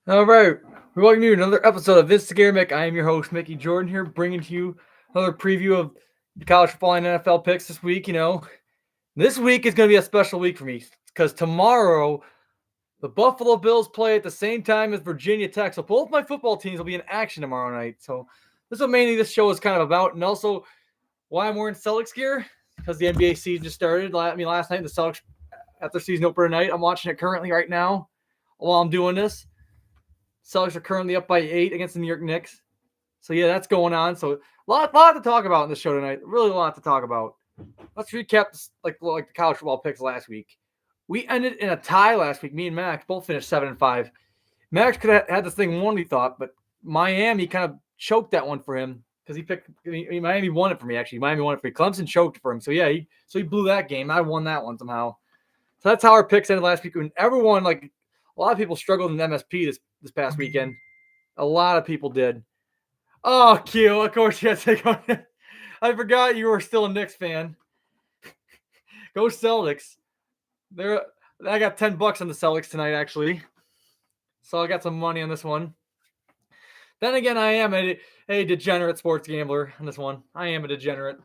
All right, we're welcome you to another episode of Instagram. I am your host, Mickey Jordan, here bringing to you another preview of the college football and NFL picks this week. This week is going to be a special week for me because tomorrow the Buffalo Bills play at the same time as Virginia Tech. So both my football teams will be in action tomorrow night. So this is what mainly this show is kind of about, and also why I'm wearing Celtics gear because the NBA season just started. Last night the Celtics at their season opener night. I'm watching it currently right now while I'm doing this. Celtics are currently up by 8 against the New York Knicks. So, yeah, that's going on. So, a lot to talk about in the show tonight. Really a lot to talk about. Let's recap like the college football picks last week. We ended in a tie last week. Me and Max both finished 7-5. Max could have had this thing won, we thought, but Miami kind of choked that one for him because Miami won it for me, actually. Miami won it for me. Clemson choked for him. So, yeah, he blew that game. I won that one somehow. So, that's how our picks ended last week. And everyone, a lot of people struggled in MSP this past weekend. A lot of people did. Oh, Q, of course you had to take on it. I forgot you were still a Knicks fan. Go Celtics. I got $10 on the Celtics tonight, actually. So I got some money on this one. Then again, I am a degenerate sports gambler on this one. I am a degenerate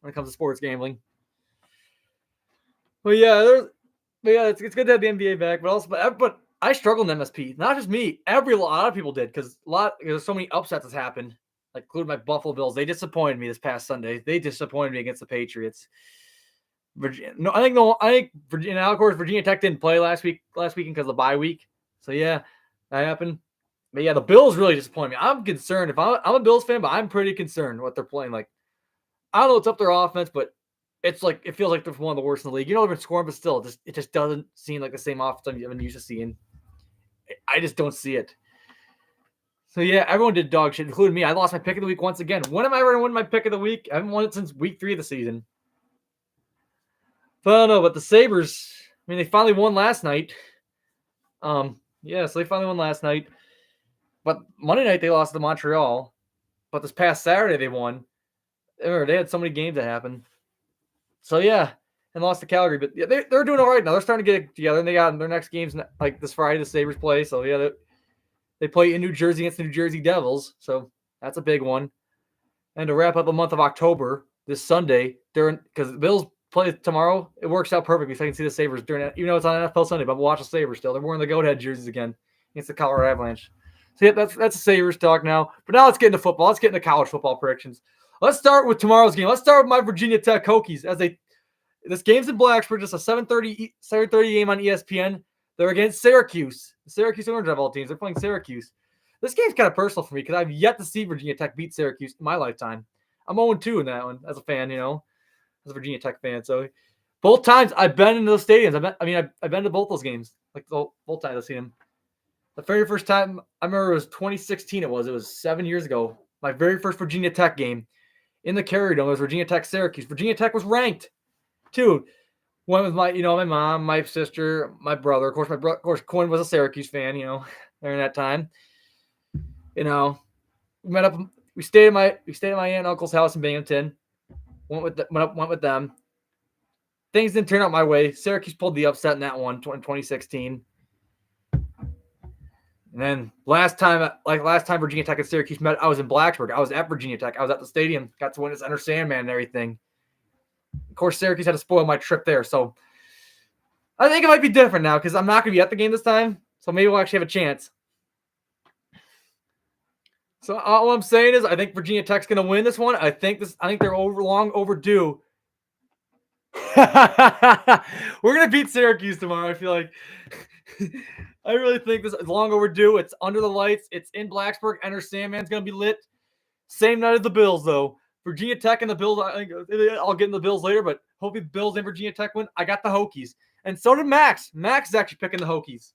when it comes to sports gambling. But yeah, it's good to have the NBA back, but I struggled in MSP. Not just me. A lot of people did because there's so many upsets that's happened, including my Buffalo Bills. They disappointed me this past Sunday. They disappointed me against the Patriots. I think Virginia. Now, of course, Virginia Tech didn't play last weekend because of the bye week. So yeah, that happened. But yeah, the Bills really disappointed me. I'm concerned. I'm a Bills fan, but I'm pretty concerned what they're playing. I don't know what's up their offense, but it feels like they're one of the worst in the league. They've been scoring, but still, it just doesn't seem like the same offense I've been used to seeing. I just don't see it. So yeah, everyone did dog shit, including me. I lost my pick of the week once again. When am I ever going to win my pick of the week? I haven't won it since week 3 of the season. So I don't know, but the Sabres, they finally won last night. So they finally won last night. But Monday night they lost to Montreal. But this past Saturday they won. They had so many games that happened. So yeah, and lost to Calgary. But yeah, they're doing all right now. They're starting to get it together, and they got their next games this Friday. The Sabres play. So yeah, they play in New Jersey against the New Jersey Devils. So that's a big one. And to wrap up the month of October, this Sunday, because the Bills play tomorrow, it works out perfectly. So I can see the Sabres during it, even though it's on NFL Sunday. But we'll watch the Sabres still. They're wearing the goat head jerseys again against the Colorado Avalanche. So yeah, that's a Sabres talk now. But now let's get into football. Let's get into college football predictions. Let's start with tomorrow's game. Let's start with my Virginia Tech Hokies this game's in Blacksburg, just a 7:30 game on ESPN. They're against Syracuse. The Syracuse Orange of all teams. They're playing Syracuse. This game's kind of personal for me because I've yet to see Virginia Tech beat Syracuse in my lifetime. I'm 0-2 in that one as a fan, as a Virginia Tech fan. So both times I've been in those stadiums. I've been to both those games, both times I've seen them. The very first time I remember it was 2016. It was 7 years ago. My very first Virginia Tech game in the Carrier Dome was Virginia Tech Syracuse. Virginia Tech was ranked. Went with my mom, my sister, my brother. Of course, Quinn was a Syracuse fan. During that time. We met up. We stayed at my aunt and uncle's house in Binghamton. Went with them. Things didn't turn out my way. Syracuse pulled the upset in that one in 2016. And then last time Virginia Tech and Syracuse met, I was in Blacksburg. I was at Virginia Tech. I was at the stadium. Got to witness Enter Sandman and everything. Of course, Syracuse had to spoil my trip there. So I think it might be different now because I'm not going to be at the game this time. So maybe we'll actually have a chance. So all I'm saying is I think Virginia Tech's going to win this one. I think they're long overdue. We're going to beat Syracuse tomorrow, I feel like. I really think this is long overdue. It's under the lights. It's in Blacksburg. Enter Sandman's going to be lit. Same night as the Bills, though. Virginia Tech and the Bills, I'll get into the Bills later, but hopefully the Bills and Virginia Tech win. I got the Hokies. And so did Max. Max is actually picking the Hokies.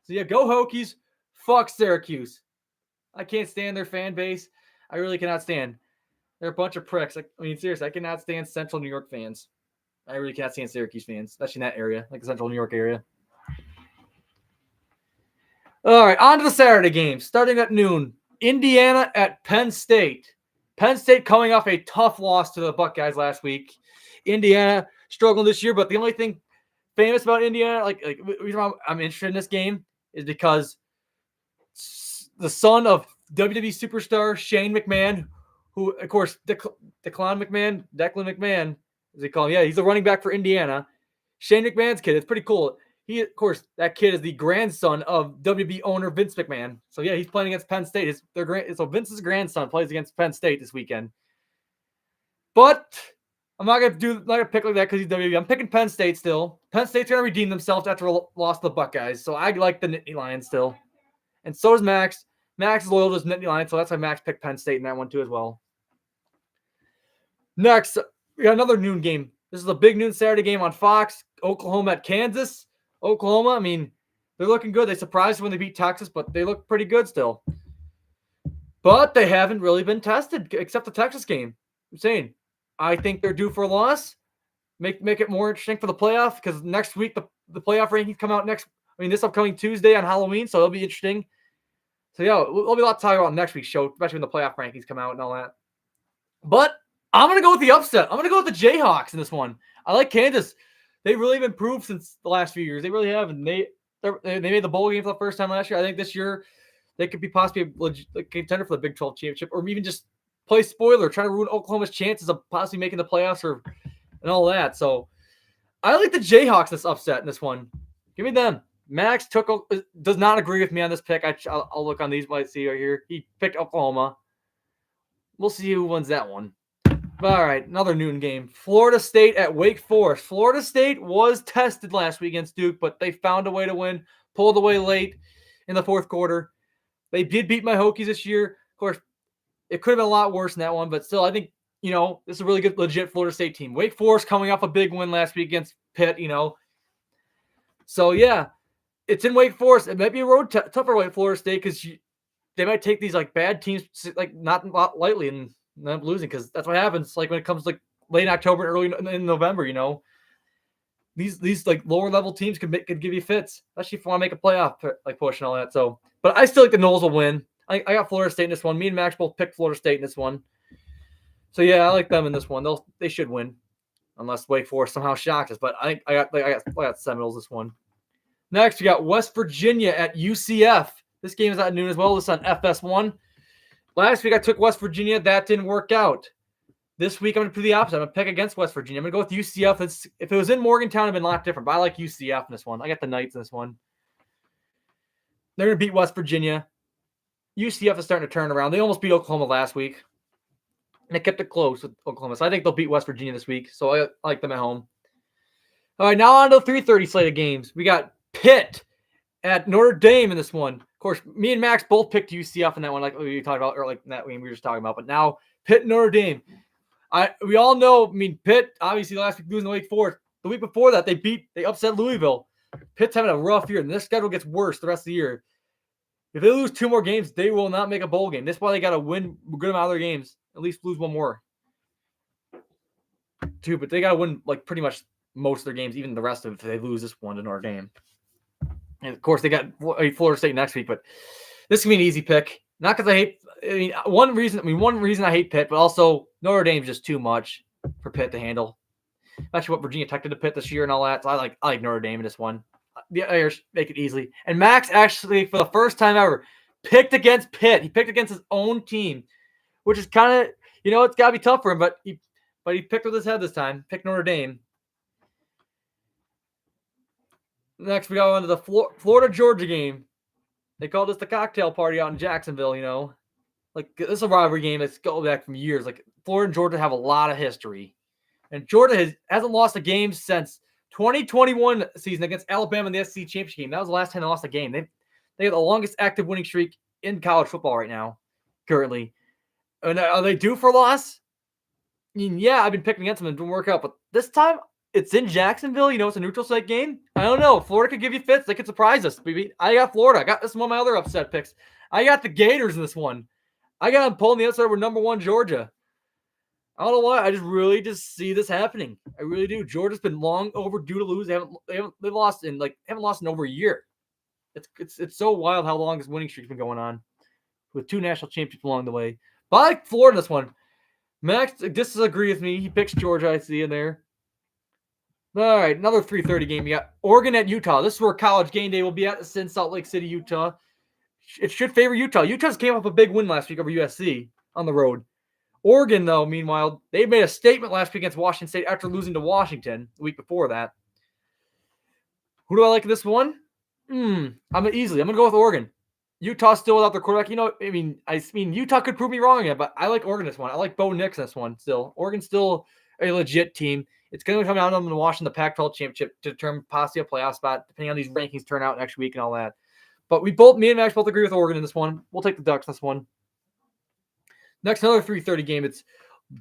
So yeah, go Hokies. Fuck Syracuse. I can't stand their fan base. I really cannot stand. They're a bunch of pricks. Seriously, I cannot stand Central New York fans. I really cannot stand Syracuse fans, especially in that area, like the Central New York area. All right, on to the Saturday game. Starting at noon, Indiana at Penn State. Penn State coming off a tough loss to the Buckeyes last week. Indiana struggling this year, but the only thing famous about Indiana, the reason why I'm interested in this game is because the son of WWE superstar Shane McMahon, who, of course, Declan McMahon, as they call him. Yeah, he's a running back for Indiana. Shane McMahon's kid. It's pretty cool. He, of course, that kid is the grandson of WWE owner Vince McMahon. So yeah, he's playing against Penn State. So Vince's grandson plays against Penn State this weekend. But I'm not gonna pick like that because he's WWE. I'm picking Penn State still. Penn State's gonna redeem themselves after a loss to the Buckeyes. So I like the Nittany Lions still, and so does Max. Max is loyal to his Nittany Lions, so that's why Max picked Penn State in that one too as well. Next, we got another noon game. This is a big noon Saturday game on Fox. Oklahoma at Kansas. Oklahoma, I mean, they're looking good. They surprised when they beat Texas, but they look pretty good still. But they haven't really been tested except the Texas game. I'm saying, I think they're due for a loss. Make it more interesting for the playoff because next week the playoff rankings come out this upcoming Tuesday on Halloween, so it'll be interesting. So yeah, there'll be a lot to talk about next week's show, especially when the playoff rankings come out and all that. But I'm gonna go with the upset. I'm gonna go with the Jayhawks in this one. I like Kansas. They've really improved since the last few years. They really have, and they made the bowl game for the first time last year. I think this year they could be possibly a contender for the Big 12 championship, or even just play spoiler, trying to ruin Oklahoma's chances of possibly making the playoffs and all that. So I like the Jayhawks this upset in this one. Give me them. Max does not agree with me on this pick. I'll look on these. Might see right here. He picked Oklahoma. We'll see who wins that one. All right, another noon game. Florida State at Wake Forest. Florida State was tested last week against Duke, but they found a way to win, pulled away late in the fourth quarter. They did beat my Hokies this year. Of course, it could have been a lot worse than that one, but still, I think, this is a really good, legit Florida State team. Wake Forest coming off a big win last week against Pitt, So, yeah, it's in Wake Forest. It might be a road tougher Wake Florida State because they might take these, bad teams, not lightly and end up losing because that's what happens, when it comes, late October and early in November, These lower level teams could give you fits, especially if you want to make a playoff push and all that. So, but I still think the Noles will win. I got Florida State in this one. Me and Max both picked Florida State in this one. So yeah, I like them in this one. They should win, unless Wake Forest somehow shocks us. But I got Seminoles this one. Next, we got West Virginia at UCF. This game is at noon as well. This is on FS1. Last week I took West Virginia. That didn't work out. This week I'm going to do the opposite. I'm going to pick against West Virginia. I'm going to go with UCF. If it was in Morgantown, it'd been a lot different. But I like UCF in this one. I got the Knights in this one. They're going to beat West Virginia. UCF is starting to turn around. They almost beat Oklahoma last week. And they kept it close with Oklahoma. So I think they'll beat West Virginia this week. So I like them at home. All right, now on to the 3:30 slate of games. We got Pitt at Notre Dame in this one. Of course, me and Max both picked UCF in that one, like we talked about, or like that game we were just talking about. But now Pitt, Notre Dame. We all know, Pitt, obviously last week losing to Wake Forest. The week before that, they upset Louisville. Pitt's having a rough year, and their schedule gets worse the rest of the year. If they lose 2 more games, they will not make a bowl game. That's why they got to win a good amount of their games. At least lose 1 more. 2, but they got to win pretty much most of their games, even the rest of it, if they lose this one to Notre Dame. And, of course, they got Florida State next week, but this can be an easy pick. Not because one reason I hate Pitt, but also Notre Dame's just too much for Pitt to handle. Actually, what Virginia Tech did to Pitt this year and all that. So I like Notre Dame in this one. The Irish make it easily. And Max actually, for the first time ever, picked against Pitt. He picked against his own team, which is kind of, it's got to be tough for him. But he picked with his head this time. Picked Notre Dame. Next, we go on to the Florida-Georgia game. They call this the cocktail party out in Jacksonville, this is a rivalry game that's going back from years. Florida and Georgia have a lot of history. And Georgia hasn't lost a game since 2021 season against Alabama in the SEC championship game. That was the last time they lost a game. They have the longest active winning streak in college football right now, currently. And are they due for a loss? Yeah, I've been picking against them and it didn't work out. But this time, it's in Jacksonville. It's a neutral site game. I don't know. Florida could give you fits. They could surprise us. I got Florida. This is one of my other upset picks. I got the Gators in this one. I got them pulling the outside over number 1 Georgia. I don't know why. I just see this happening. I really do. Georgia's been long overdue to lose. They've lost in haven't lost in over a year. It's so wild how long this winning streak's been going on, with 2 national championships along the way. But I like Florida in this one. Max disagrees with me. He picks Georgia. I see in there. All right, another 3:30 game. You got Oregon at Utah. This is where College Game Day will be at. It's in Salt Lake City, Utah. It should favor Utah. Utah's came off a big win last week over USC on the road. Oregon, though, meanwhile, they made a statement last week against Washington State after losing to Washington the week before that. Who do I like in this one? I'm going to go with Oregon. Utah still without their quarterback. Utah could prove me wrong again, but I like Oregon this one. I like Bo Nix this one still. Oregon's still a legit team. It's going to come down to them to watching the Pac-12 championship to determine possibly a playoff spot, depending on these rankings turn out next week and all that. But me and Max both agree with Oregon in this one. We'll take the Ducks this one. Next, another 3:30 game. It's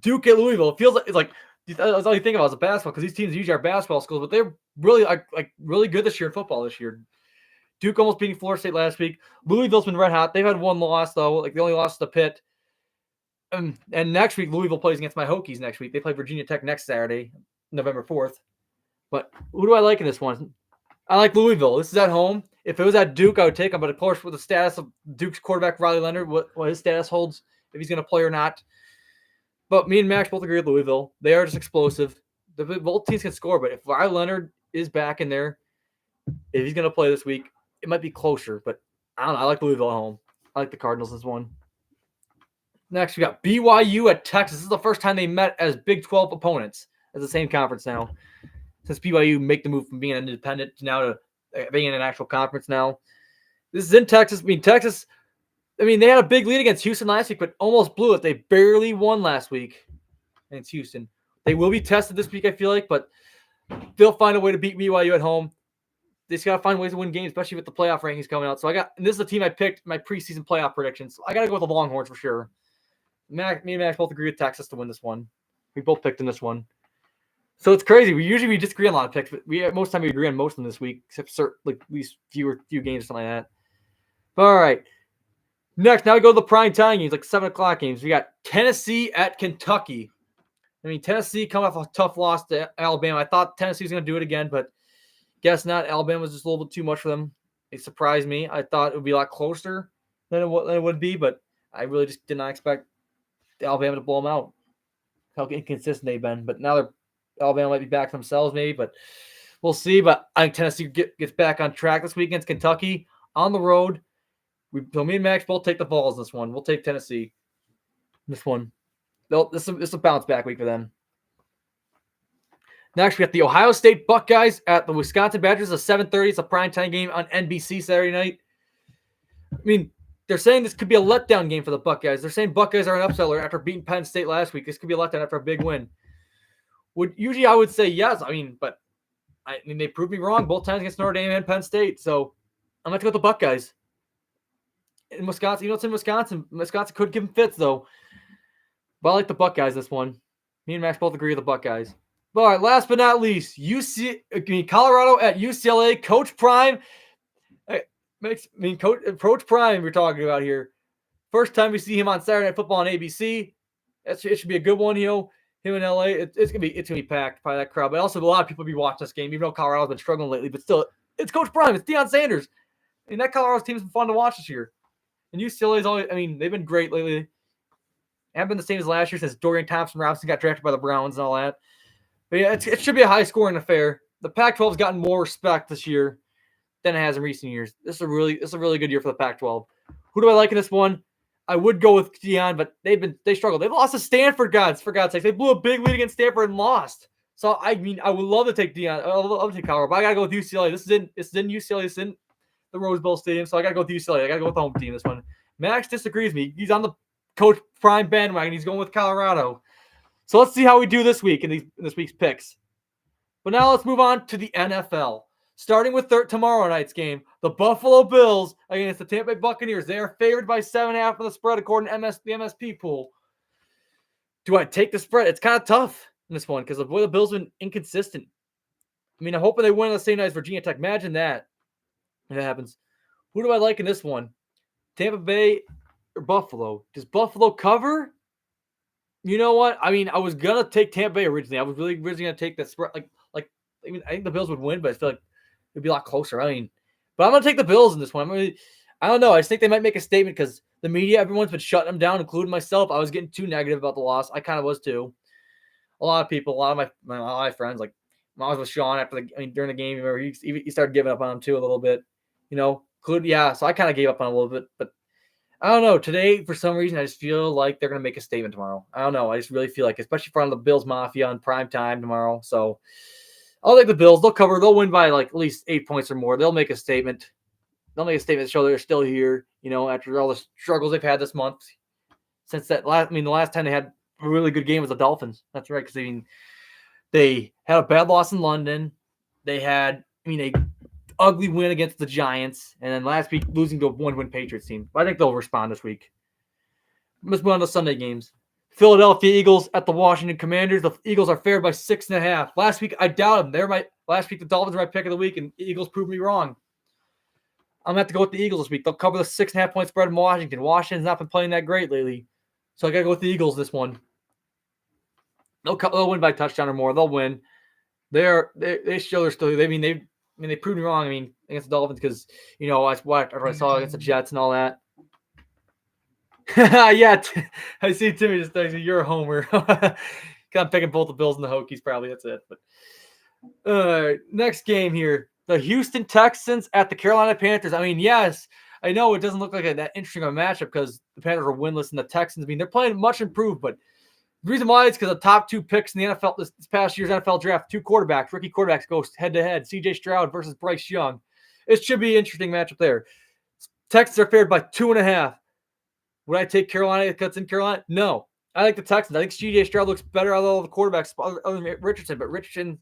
Duke at Louisville. It feels like it's like that's all you think about is a basketball because these teams usually are basketball schools, but they're really really good this year in football this year. Duke almost beating Florida State last week. Louisville's been red hot. They've had one loss though. Like they only lost to Pitt. And next week Louisville plays against my Hokies next week. They play Virginia Tech next Saturday, November 4th. But who do I like in this one? I like Louisville. This is at home. If it was at Duke, I would take them. But of course, with the status of Duke's quarterback Riley Leonard, what his status holds, if he's going to play or not. But me and Max both agree with Louisville. They are just explosive. Both teams can score, but if Riley Leonard is back in there, if he's going to play this week, it might be closer. But I don't know. I like Louisville at home. I like the Cardinals this one. Next, we got BYU at Texas. This is the first time they met as Big 12 opponents as the same conference now. Since BYU make the move from being an independent to now to being in an actual conference now. This is in Texas. Texas, they had a big lead against Houston last week, but almost blew it. They barely won last week against Houston. They will be tested this week, I feel like, but they'll find a way to beat BYU at home. They just got to find ways to win games, especially with the playoff rankings coming out. So this is the team I picked my preseason playoff predictions. So I got to go with the Longhorns for sure. Me and Max both agree with Texas to win this one. We both picked in this one. So it's crazy. We usually disagree on a lot of picks, but most of the time we agree on most of them this week, except at least few games or something like that. But all right. Next, now we go to the prime time games, like 7 o'clock games. We got Tennessee at Kentucky. Tennessee coming off a tough loss to Alabama. I thought Tennessee was going to do it again, but guess not. Alabama was just a little bit too much for them. It surprised me. I thought it would be a lot closer than it would be, but I really just did not expect Alabama to blow them out. How inconsistent they've been. But now Alabama might be back themselves maybe, but we'll see. But I think Tennessee gets back on track this week against Kentucky on the road. So me and Max both take the balls this one. We'll take Tennessee. This one. This is a bounce back week for them. Next, we got the Ohio State Buckeyes at the Wisconsin Badgers. It's a 7:30. It's a primetime game on NBC Saturday night. They're saying this could be a letdown game for the Buckeyes. They're saying Buckeyes are an upsetter after beating Penn State last week. This could be a letdown after a big win. Usually I would say yes. But they proved me wrong both times against Notre Dame and Penn State. So I'm going to go with the Buckeyes. In Wisconsin, it's in Wisconsin. Wisconsin could give them fits, though. But I like the Buckeyes this one. Me and Max both agree with the Buckeyes. All right, last but not least, Colorado at UCLA. Coach Prime. Coach Prime we're talking about here. First time we see him on Saturday Night Football on ABC. It should be a good one, Him in LA. It's gonna be packed by that crowd. But also a lot of people will be watching this game, even though Colorado's been struggling lately. But still, it's Coach Prime. It's Deion Sanders. That Colorado's team's been fun to watch this year. And UCLA's always, they've been great lately. They haven't been the same as last year since Dorian Thompson-Robinson got drafted by the Browns and all that. But yeah, it should be a high-scoring affair. The Pac-12's gotten more respect this year than it has in recent years. This is a really good year for the Pac-12. Who do I like in this one? I would go with Deion, but they struggled. They've lost to Stanford, for God's sake. They blew a big lead against Stanford and lost. So I would love to take Deion. I would love to take Colorado, but I gotta go with UCLA. This is in UCLA. This is in the Rose Bowl Stadium, so I gotta go with UCLA. I gotta go with the home team this one. Max disagrees with me. He's on the Coach Prime bandwagon. He's going with Colorado. So let's see how we do this week in this week's picks. But now let's move on to the NFL. Starting with tomorrow night's game, the Buffalo Bills against the Tampa Bay Buccaneers. They are favored by 7.5 of the spread according to the MSP pool. Do I take the spread? It's kind of tough in this one because the Bills have been inconsistent. I'm hoping they win on the same night as Virginia Tech. Imagine that. If that happens. Who do I like in this one? Tampa Bay or Buffalo? Does Buffalo cover? You know what? I was gonna take Tampa Bay originally. I was really originally gonna take the spread. I think the Bills would win, but I feel like it'd be a lot closer. But I'm gonna take the Bills in this one. I don't know. I just think they might make a statement because the media, everyone's been shutting them down, including myself. I was getting too negative about the loss. I kind of was too. A lot of people, a lot of my friends, like when I was with Sean during the game, remember he started giving up on him too a little bit. So I kind of gave up on it a little bit, but I don't know. Today, for some reason, I just feel like they're going to make a statement tomorrow. I don't know. I just really feel like, especially in front of the Bills Mafia on prime time tomorrow. So I'll take the Bills. They'll cover. They'll win by like at least 8 points or more. They'll make a statement. They'll make a statement to show they're still here, after all the struggles they've had this month. Since the last time they had a really good game was the Dolphins. That's right, because they had a bad loss in London. They had, a ugly win against the Giants, and then last week losing to a one-win Patriots team. But I think they'll respond this week. Let's move on to Sunday games. Philadelphia Eagles at the Washington Commanders. The Eagles are favored by 6.5. Last week I doubted them. Last week the Dolphins were my pick of the week, and the Eagles proved me wrong. I'm gonna have to go with the Eagles this week. They'll cover the 6.5 point spread in Washington. Washington's not been playing that great lately, so I gotta go with the Eagles this one. They'll win by a touchdown or more. They'll win. They show they're still. They proved me wrong. Against the Dolphins because I saw against the Jets and all that. Yeah, I see Timmy just texting, you're a homer. I'm picking both the Bills and the Hokies. Probably that's it. But next game here, the Houston Texans at the Carolina Panthers. Yes, I know it doesn't look like that interesting of a matchup because the Panthers are winless and the Texans. They're playing much improved, but the reason why is because the top 2 picks in the NFL this past year's NFL draft, 2 quarterbacks, rookie quarterbacks, go head-to-head. C.J. Stroud versus Bryce Young. It should be an interesting matchup there. Texans are favored by 2.5. Would I take Carolina if it's in Carolina? No. I like the Texans. I think C.J. Stroud looks better out of all the quarterbacks other than Richardson, but Richardson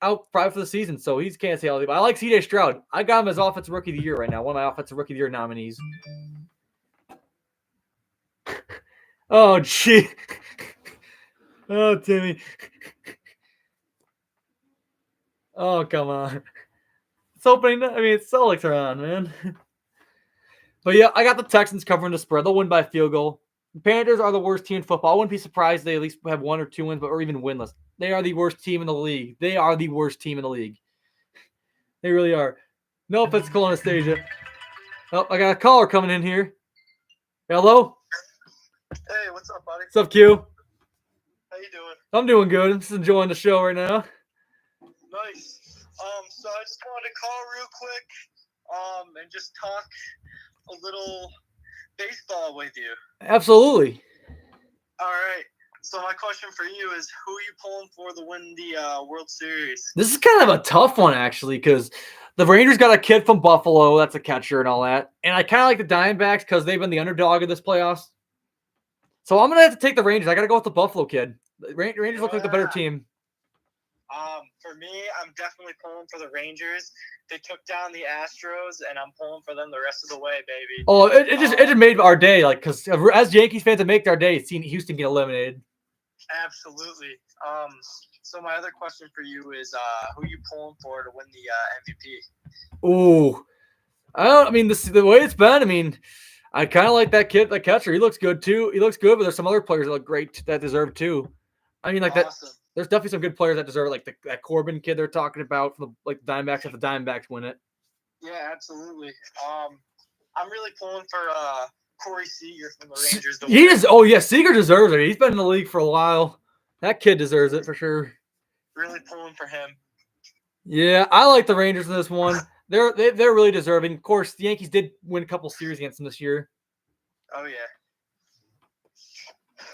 out probably for the season, so he can't say all. But I like C.J. Stroud. I got him as Offensive Rookie of the Year right now, one of my Offensive Rookie of the Year nominees. Oh, gee. Oh, Timmy. Oh, come on. It's opening. It's Celtics are on, man. But yeah, I got the Texans covering the spread. They'll win by a field goal. The Panthers are the worst team in football. I wouldn't be surprised if they at least have 1 or 2 wins, or even winless. They are the worst team in the league. They are the worst team in the league. They really are. No offense, Anastasia. Oh, I got a caller coming in here. Hello? Hey, what's up, buddy? What's up, Q? How you doing? I'm doing good. I'm just enjoying the show right now. Nice. So I just wanted to call real quick, and just talk a little baseball with you. Absolutely. All right. So my question for you is, who are you pulling for to win the World Series? This is kind of a tough one, actually, because the Rangers got a kid from Buffalo. That's a catcher and all that. And I kind of like the Diamondbacks because they've been the underdog of this playoffs. So I'm going to have to take the Rangers. I got to go with the Buffalo kid. The Rangers look like the better team. For me, I'm definitely pulling for the Rangers. They took down the Astros, and I'm pulling for them the rest of the way, baby. Oh, it just made our day, because as Yankees fans, it makes our day seeing Houston get eliminated. Absolutely. So my other question for you is, who are you pulling for to win the MVP? Ooh, the way it's been. I kind of like that kid, that catcher. He looks good too. He looks good, but there's some other players that look great that deserve too. Awesome. That. There's definitely some good players that deserve it, like that Corbin kid they're talking about from the Diamondbacks if the Diamondbacks win it. Yeah, absolutely. I'm really pulling for Corey Seager from the Rangers. Seager deserves it. He's been in the league for a while. That kid deserves it for sure. Really pulling for him. Yeah, I like the Rangers in this one. They're really deserving. Of course, the Yankees did win a couple series against them this year. Oh yeah.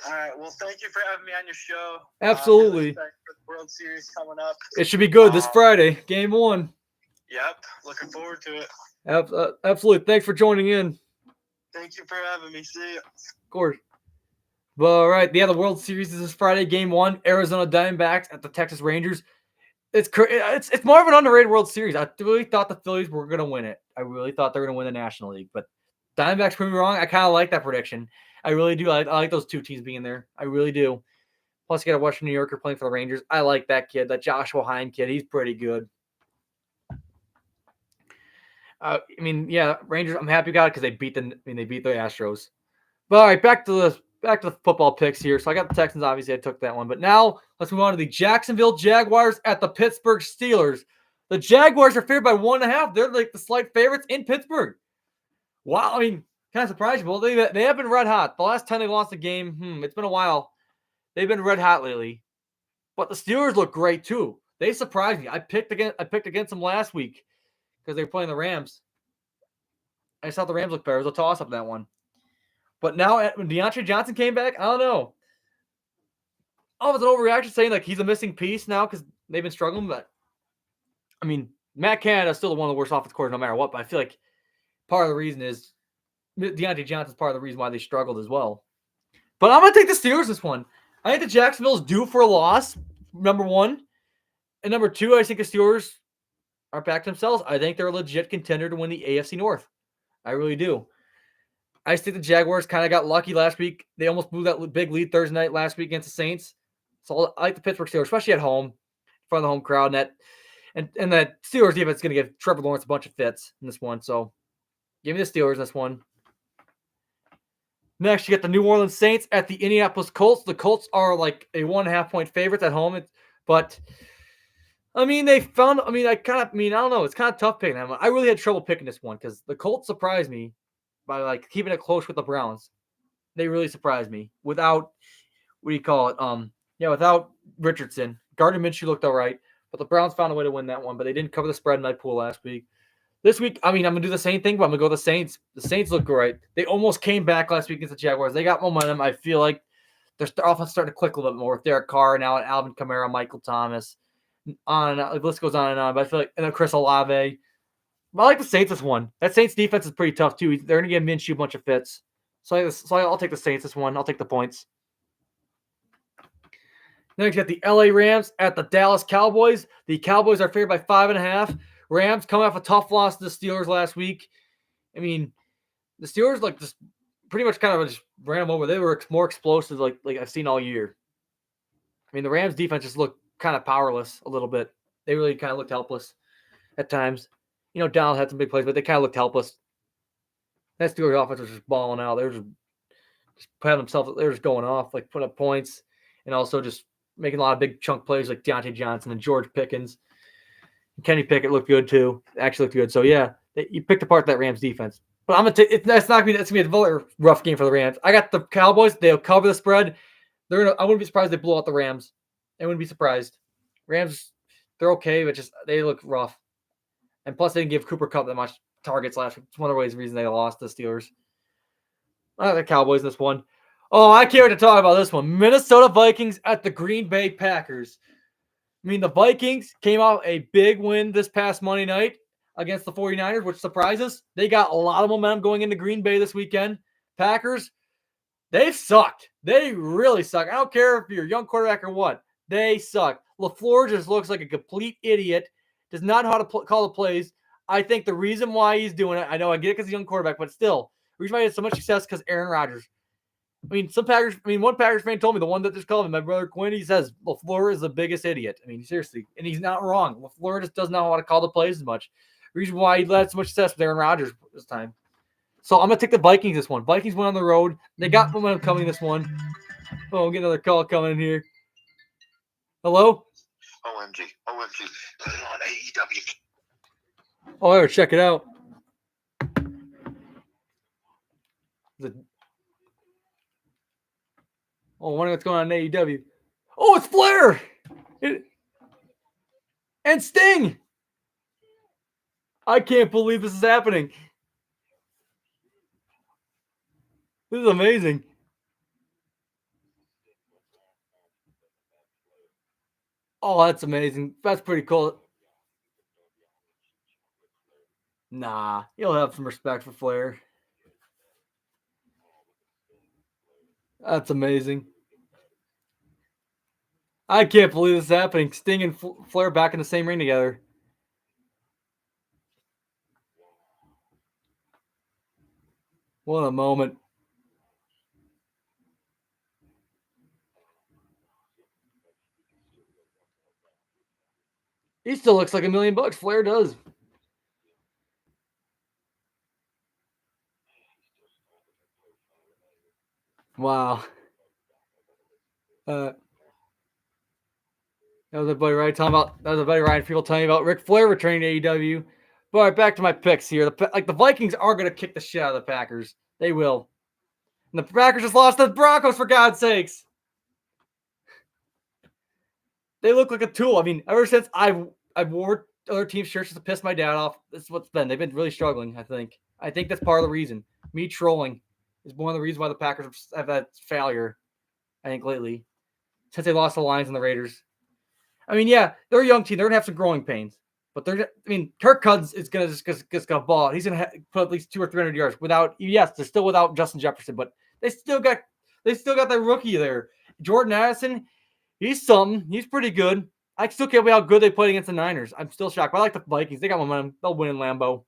All right. Well, thank you for having me on your show. Absolutely. For the World Series coming up. It should be good this Friday, Game 1. Yep. Looking forward to it. Absolutely. Thanks for joining in. Thank you for having me. See you. Of course. Well, all right. Yeah, the World Series is this Friday, Game 1. Arizona Diamondbacks at the Texas Rangers. It's more of an underrated World Series. I really thought the Phillies were going to win it. I really thought they were going to win the National League. But Diamondbacks proved me wrong. I kind of like that prediction. I really do. I like those two teams being there. I really do. Plus, you got a Western New Yorker playing for the Rangers. I like that kid, that Joshua Hine kid. He's pretty good. Rangers. I'm happy we got it because they beat the Astros. But all right, back to the football picks here. So I got the Texans. Obviously, I took that one. But now let's move on to the Jacksonville Jaguars at the Pittsburgh Steelers. The Jaguars are favored by 1.5. They're like the slight favorites in Pittsburgh. Wow, kind of surprising. Well, they have been red hot. The last time they lost a game, it's been a while. They've been red hot lately. But the Steelers look great too. They surprised me. I picked against them last week because they were playing the Rams. I saw the Rams look better. It was a toss up that one. But now when DeAndre Johnson came back, I don't know. Oh, it was an overreaction saying like he's a missing piece now because they've been struggling. But I mean, Matt Canada is still one of the worst offensive coordinators no matter what. But I feel like part of the reason is DeAndre Johnson's part of the reason why they struggled as well. But I'm gonna take the Steelers this one. I think the Jacksonville's due for a loss. Number one, and number two, I think the Steelers are back to themselves. I think they're a legit contender to win the AFC North. I really do. I just think the Jaguars kind of got lucky last week. They almost blew that big lead Thursday night last week against the Saints. So I like the Pittsburgh Steelers, especially at home, in front of the home crowd. And that Steelers defense is going to give Trevor Lawrence a bunch of fits in this one. So give me the Steelers in this one. Next, you get the New Orleans Saints at the Indianapolis Colts. The Colts are like a 1.5 point favorites at home, but I mean, I don't know. It's kind of tough picking them. I really had trouble picking this one because the Colts surprised me by like keeping it close with the Browns. They really surprised me without without Richardson. Gardner Minshew looked all right, but the Browns found a way to win that one. But they didn't cover the spread in my pool last week. This week, I mean, I'm gonna do the same thing, but I'm gonna go the Saints. The Saints look great. They almost came back last week against the Jaguars. They got momentum. I feel like their offense starting to click a little bit more with Derek Carr now and Alvin Kamara, Michael Thomas. On and on. The list goes on and on. But I feel like and then Chris Olave. I like the Saints this one. That Saints defense is pretty tough too. They're gonna give Minshew a bunch of fits. So I'll take the Saints this one. I'll take the points. Next, you got the LA Rams at the Dallas Cowboys. The Cowboys are favored by 5.5. Rams coming off a tough loss to the Steelers last week. I mean, the Steelers like just pretty much kind of just ran them over. They were more explosive like I've seen all year. I mean, the Rams defense just looked kind of powerless a little bit. They really kind of looked helpless at times. You know, Donald had some big plays, but they kind of looked helpless. That Steelers offense was just balling out. They were just putting themselves. They were just going off, like putting up points, and also just making a lot of big chunk plays like Deontay Johnson and George Pickens. Kenny Pickett looked good too. Actually looked good. So yeah, you picked apart that Rams defense. But I'm gonna take. That's gonna be a very rough game for the Rams. I got the Cowboys. They'll cover the spread. I wouldn't be surprised if they blow out the Rams. I wouldn't be surprised. Rams, they're okay, but just they look rough. And plus, they didn't give Cooper Kupp that much targets last week. It's one of the reasons they lost the Steelers. I like the Cowboys in this one. Oh, I can't wait to talk about this one. Minnesota Vikings at the Green Bay Packers. I mean, the Vikings came out a big win this past Monday night against the 49ers, which surprises. They got a lot of momentum going into Green Bay this weekend. Packers, they've sucked. They really suck. I don't care if you're a young quarterback or what. They suck. LaFleur just looks like a complete idiot. Does not know how to call the plays. I think the reason why he's doing it, I know I get it because he's a young quarterback, but still, the reason why he had so much success because Aaron Rodgers. I mean, one Packers fan told me, the one that just called me, my brother Quinn, he says LaFleur is the biggest idiot. I mean, seriously. And he's not wrong. LaFleur just doesn't know how to call the plays as much. The reason why he had so much success with Aaron Rodgers this time. So I'm going to take the Vikings this one. Vikings went on the road. They got momentum coming this one. Oh, we'll get another call coming in here. Hello? OMG. Put it on AEW. Oh, I gotta check it out. I wonder what's going on in AEW. Oh, it's Flair! And Sting! I can't believe this is happening. This is amazing. Oh, that's amazing. That's pretty cool. Nah, you'll have some respect for Flair. That's amazing. I can't believe this is happening. Sting and Flair back in the same ring together. What a moment. He still looks like $1 million. Flair does. Wow. That was a buddy Ryan People telling me about Ric Flair returning to AEW. But all right, back to my picks here. The Vikings are going to kick the shit out of the Packers. They will. And the Packers just lost to the Broncos, for God's sakes. They look like a tool. I mean, ever since I've wore other team shirts to piss my dad off, this is what's been. They've been really struggling, I think. I think that's part of the reason. Me trolling is one of the reasons why the Packers have had failure, I think, lately, since they lost the Lions and the Raiders. I mean, yeah, they're a young team. They're going to have some growing pains. But Kirk Cousins is going to just gonna ball. He's going to put at least 200 or 300 yards they're still without Justin Jefferson, but they still got that rookie there. Jordan Addison, he's something. He's pretty good. I still can't believe how good they played against the Niners. I'm still shocked. But I like the Vikings. They got momentum. They'll win in Lambeau.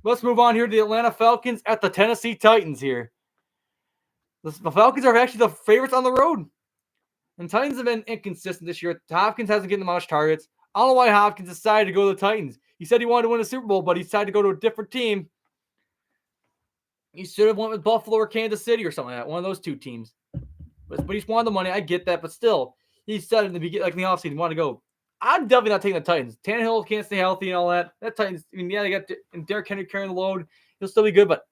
Let's move on here to the Atlanta Falcons at the Tennessee Titans here. The Falcons are actually the favorites on the road. And Titans have been inconsistent this year. Hopkins hasn't gotten much targets. I don't know why Hopkins decided to go to the Titans. He said he wanted to win a Super Bowl, but he decided to go to a different team. He should have went with Buffalo or Kansas City or something like that. One of those two teams. But he's wanted the money. I get that, but still, he said in the beginning, like in the offseason, he wanted to go. I'm definitely not taking the Titans. Tannehill can't stay healthy and all that. That Titans, they got Derrick Henry carrying the load. He'll still be good, but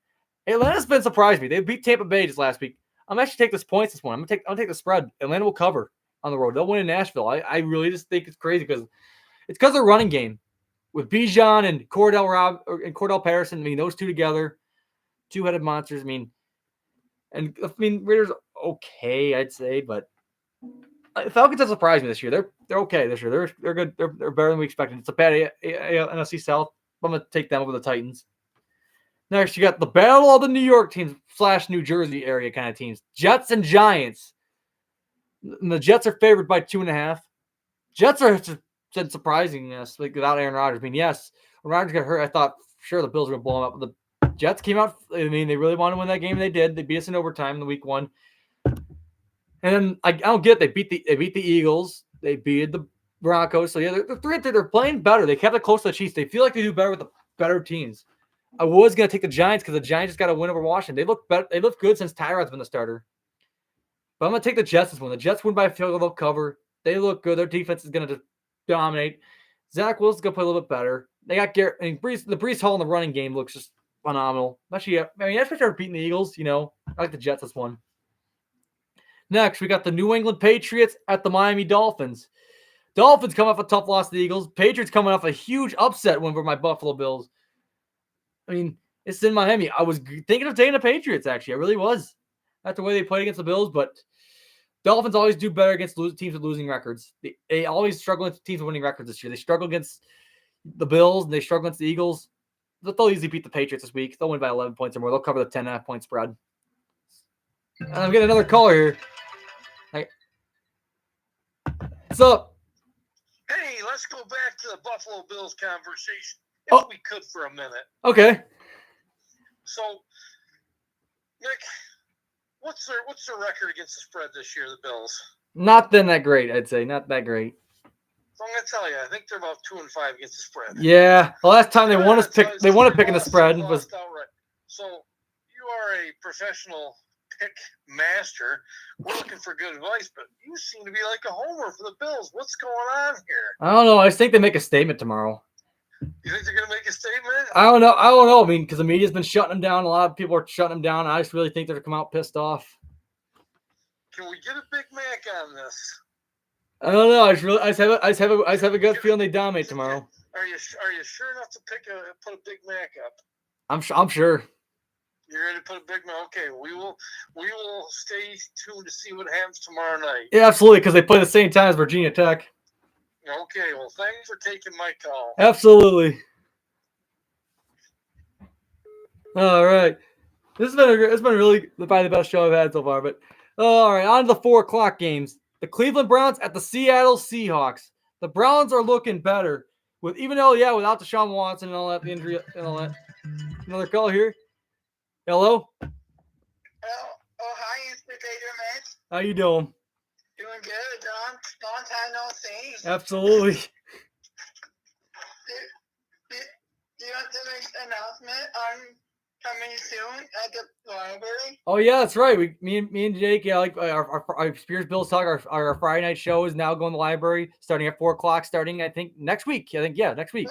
Atlanta's been surprised me. They beat Tampa Bay just last week. I'm actually taking this points this one. I'm gonna take the spread. Atlanta will cover on the road. They'll win in Nashville. I really just think it's crazy because of the running game with Bijan and Cordell Patterson. Those two together, two-headed monsters. Raiders okay, I'd say, but Falcons have surprised me this year. They're okay this year. They're good. They're better than we expected. It's a bad NFC South. I'm gonna take them over the Titans. Next, you got the battle of the New York teams / New Jersey area kind of teams. Jets and Giants. And the Jets are favored by 2.5. Jets are surprising us without Aaron Rodgers. Yes, when Rodgers got hurt, I thought sure the Bills were gonna blow him up. But the Jets came out. They really wanted to win that game. And they did. They beat us in overtime in the week 1. And then I don't get it. They beat the Eagles. They beat the Broncos. So yeah, they're playing better. They kept it close to the Chiefs. They feel like they do better with the better teams. I was gonna take the Giants because the Giants just got a win over Washington. They look better. They look good since Tyrod's been the starter. But I'm gonna take the Jets this one. The Jets win by a field goal. They'll cover. They look good. Their defense is gonna just dominate. Zach Wilson's gonna play a little bit better. They got Garrett. The Breece Hall in the running game looks just phenomenal. Especially after beating the Eagles. I like the Jets this one. Next, we got the New England Patriots at the Miami Dolphins. Dolphins come off a tough loss to the Eagles. Patriots coming off a huge upset win for my Buffalo Bills. It's in Miami. I was thinking of taking the Patriots, actually. I really was. That's the way they played against the Bills, but Dolphins always do better against teams with losing records. They always struggle against teams with winning records this year. They struggle against the Bills, and they struggle against the Eagles. They'll easily beat the Patriots this week. They'll win by 11 points or more. They'll cover the 10.5-point spread. And I'm getting another caller here. What's up? Hey, let's go back to the Buffalo Bills conversation, if we could, for a minute. Okay. So, Nick, what's their record against the spread this year, the Bills? Not been that great, I'd say. Not that great. So I'm gonna tell you, I think they're about 2-5 against the spread. Yeah. The last time they won picking the spread was. Outright. So you are a professional pick master. We're looking for good advice, but you seem to be like a homer for the Bills. What's going on here? I don't know. I just think they make a statement tomorrow. You think they're going to make a statement? I don't know. Because the media's been shutting them down. A lot of people are shutting them down. I just really think they're going to come out pissed off. Can we get a Big Mac on this? I don't know. I just have a gut feeling they dominate tomorrow. Are you sure enough to put a Big Mac up? I'm sure. You're ready to put a Big Mac? Okay, we will stay tuned to see what happens tomorrow night. Yeah, absolutely. Because they play the same time as Virginia Tech. Okay, well, thanks for taking my call. Absolutely. All right. It's been really probably the best show I've had so far. But all right, on to the 4:00 games. The Cleveland Browns at the Seattle Seahawks. The Browns are looking better without Deshaun Watson and all that, the injury and all that. Another call here. Hello. Oh, hi, Mr. Gatorman. How you doing? Doing good, Don. Long time no see. Absolutely. Do you want to make an announcement on coming soon at the library? Oh yeah, that's right. Me and Jake, our Spears Bills Talk, our Friday night show is now going to the library starting at 4:00, starting I think next week. Next week.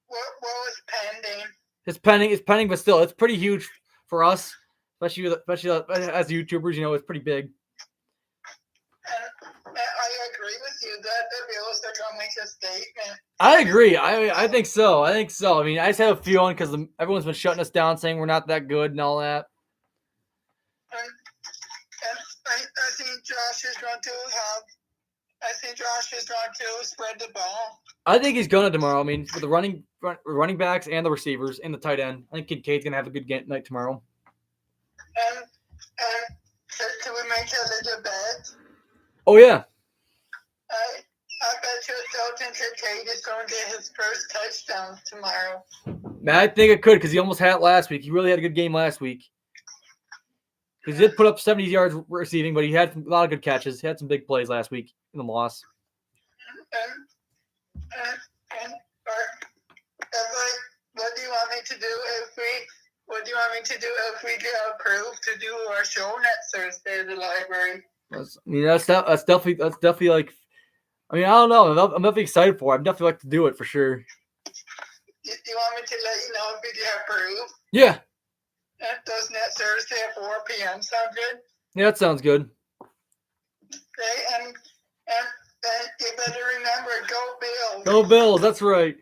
What was pending? It's pending, but still, it's pretty huge for us, especially as YouTubers. It's pretty big. I agree. agree with you that the Bills are going to make a statement. I agree. I think so. I think so. I mean, I just have a feeling because everyone's been shutting us down, saying we're not that good and all that. And I think Josh is going to have. I think Josh is going to spread the ball. I think he's gonna tomorrow. I mean, with the running backs and the receivers and the tight end, I think Kincaid's gonna have a good night tomorrow. And can we make a little bet? Oh yeah. I bet you Dalton Kincaid is going to get his first touchdown tomorrow. Man, I think it could because he almost had it last week. He really had a good game last week. He did put up 70 yards receiving, but he had a lot of good catches. He had some big plays last week in the loss. What do you want me to do if we get approved to do our show next Thursday at the library? That's definitely like. I mean, I don't know. I'm definitely excited for it. I'm definitely like to do it for sure. You want me to let you know if we get approved? Yeah. Does next Thursday at 4 p.m. sound good? Yeah, that sounds good. Okay, and you better remember, go Bills. Go Bills, that's right.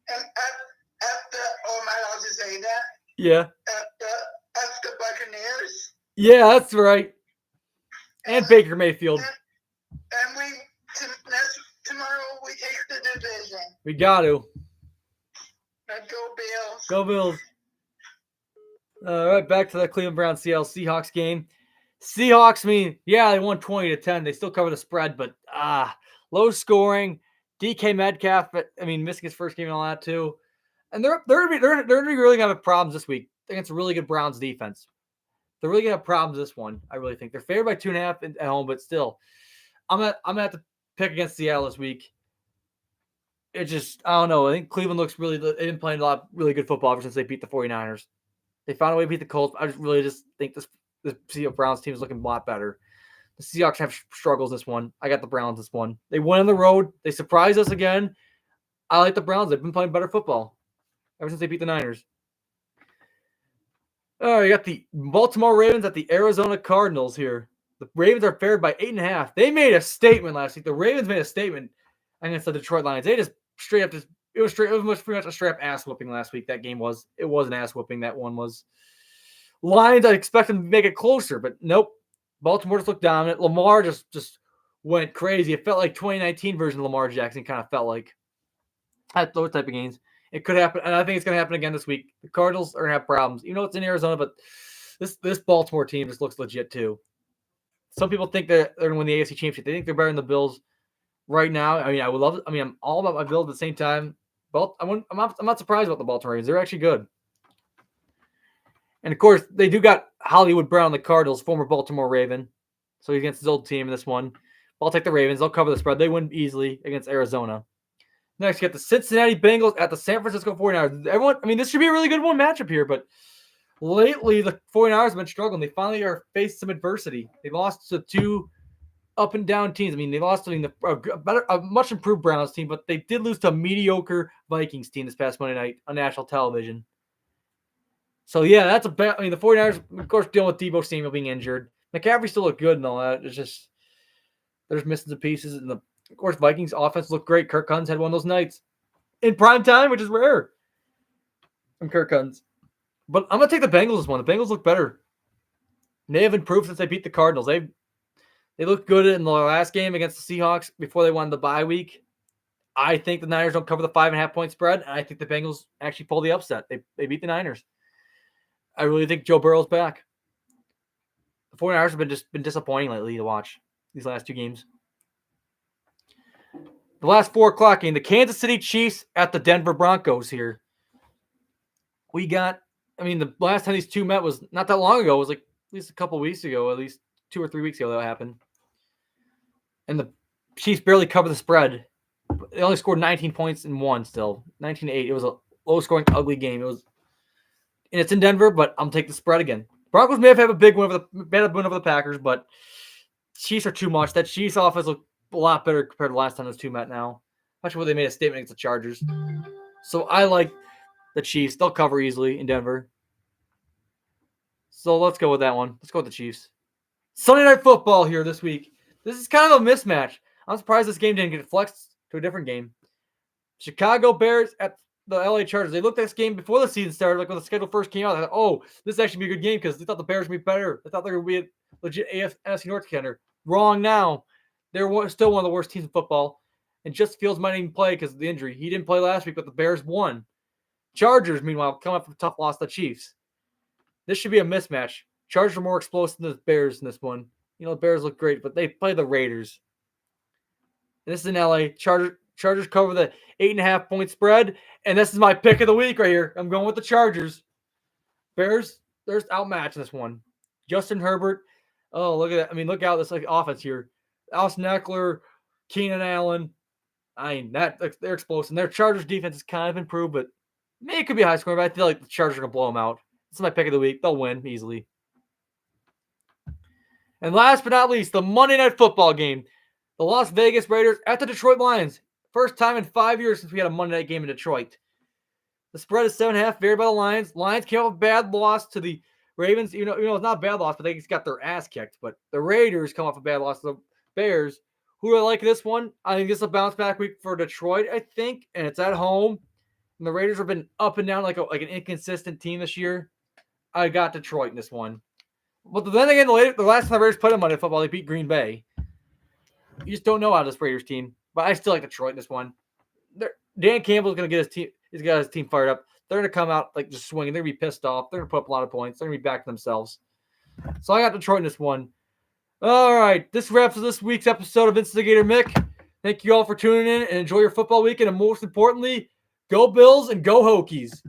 And at the, am I allowed to say that? Yeah. At the Buccaneers. Yeah, that's right. And Baker Mayfield. And tomorrow we take the division. We got to. And go Bills. Go Bills. All right, back to the Cleveland Browns Seattle Seahawks game. Seahawks, I mean, yeah, they won 20-10. They still cover the spread, but low scoring. DK Metcalf, I mean, missing his first game and all that too. And they're really gonna have problems this week against a really good Browns defense. They're really gonna have problems this one. I really think they're favored by 2.5 at home, but still, I'm gonna have to pick against Seattle this week. It just, I don't know. I think Cleveland looks really. They've been playing a lot of really good football ever since they beat the 49ers. They found a way to beat the Colts. I just think the Seattle Browns team is looking a lot better. The Seahawks have struggles this one. I got the Browns this one. They went on the road. They surprised us again. I like the Browns. They've been playing better football ever since they beat the Niners. Oh, you got the Baltimore Ravens at the Arizona Cardinals here. The Ravens are favored by 8.5. They made a statement last week. The Ravens made a statement against the Detroit Lions. They just straight up it was pretty much a straight up ass whooping last week. That game was. It was an ass whooping. That one was. Lions, I expect them to make it closer, but nope. Baltimore just looked dominant. Lamar just went crazy. It felt like 2019 version of Lamar Jackson kind of felt like. At those type of games. It could happen, and I think it's going to happen again this week. The Cardinals are going to have problems. You know, it's in Arizona, but this Baltimore team just looks legit too. Some people think that they're going to win the AFC Championship. They think they're better than the Bills right now. I mean, I would love it. I mean, I'm all about my Bills at the same time. I'm not surprised about the Baltimore Ravens. They're actually good. And, of course, they do got Hollywood Brown, the Cardinals, former Baltimore Raven. So he's against his old team in this one. But I'll take the Ravens. They'll cover the spread. They win easily against Arizona. Next, you got the Cincinnati Bengals at the San Francisco 49ers. Everyone, I mean, this should be a really good matchup here, but lately the 49ers have been struggling. They finally are faced some adversity. They lost to two up and down teams. I mean, they lost to a much improved Browns team, but they did lose to a mediocre Vikings team this past Monday night on national television. So, yeah, that's a bad. I mean, the 49ers, of course, dealing with Deebo Samuel being injured. McCaffrey still looked good and all that. It's just, there's missing some pieces. And of course, Vikings offense looked great. Kirk Cousins had one of those nights in prime time, which is rare from Kirk Cousins. But I'm going to take the Bengals this one. The Bengals look better. They have improved since they beat the Cardinals. They looked good in the last game against the Seahawks before they won the bye week. I think the Niners don't cover the 5.5-point spread, and I think the Bengals actually pull the upset. They beat the Niners. I really think Joe Burrow's back. The 49ers have been disappointing lately to watch these last two games. The last 4 o'clock game, the Kansas City Chiefs at the Denver Broncos here. We got, I mean, the last time these two met was not that long ago. It was like at least a couple weeks ago, at least 2 or 3 weeks ago that happened. And the Chiefs barely covered the spread. They only scored 19 points and won still. 19-8. It was a low-scoring, ugly game. And it's in Denver, but I'm taking the spread again. Broncos may have had a big win over the Packers, but Chiefs are too much. That Chiefs offense looked a lot better compared to the last time those two met now. Especially when they made a statement against the Chargers. So I like the Chiefs. They'll cover easily in Denver. So let's go with that one. Let's go with the Chiefs. Sunday Night Football here this week. This is kind of a mismatch. I'm surprised this game didn't get flexed to a different game. Chicago Bears at the LA Chargers. They looked at this game before the season started, like when the schedule first came out. They thought, oh, this is actually be a good game because they thought the Bears would be better. They thought they would be a legit NFC North contender. Wrong now. They're still one of the worst teams in football. And Justin Fields might even play because of the injury. He didn't play last week, but the Bears won. Chargers, meanwhile, come up from a tough loss to the Chiefs. This should be a mismatch. Chargers are more explosive than the Bears in this one. You know, the Bears look great, but they play the Raiders. And this is in LA. Chargers cover the 8.5 point spread. And this is my pick of the week right here. I'm going with the Chargers. Bears, there's outmatched in this one. Justin Herbert. Oh, look at that. I mean, look out this offense here. Austin Eckler, Keenan Allen. I mean, they're explosive. Their Chargers defense has kind of improved, but maybe it could be high scoring, but I feel like the Chargers are going to blow them out. This is my pick of the week. They'll win easily. And last but not least, the Monday Night Football game. The Las Vegas Raiders at the Detroit Lions. First time in 5 years since we had a Monday night game in Detroit. The spread is 7.5, favored by the Lions. Lions came off a bad loss to the Ravens. You know, it's not a bad loss, but they just got their ass kicked. But the Raiders come off a bad loss to the Bears. Who do I like this one? I think this is a bounce back week for Detroit, I think, and it's at home. And the Raiders have been up and down like an inconsistent team this year. I got Detroit in this one. But then again, the last time the Raiders played on Monday Night Football, they beat Green Bay. You just don't know how this Raiders team. But I still like Detroit in this one. Dan Campbell's going to get his team. He's got his team fired up. They're going to come out like just swinging. They're going to be pissed off. They're going to put up a lot of points. They're going to be back to themselves. So I got Detroit in this one. All right. This wraps up this week's episode of Instigator Mick. Thank you all for tuning in and enjoy your football weekend. And most importantly, go Bills and go Hokies.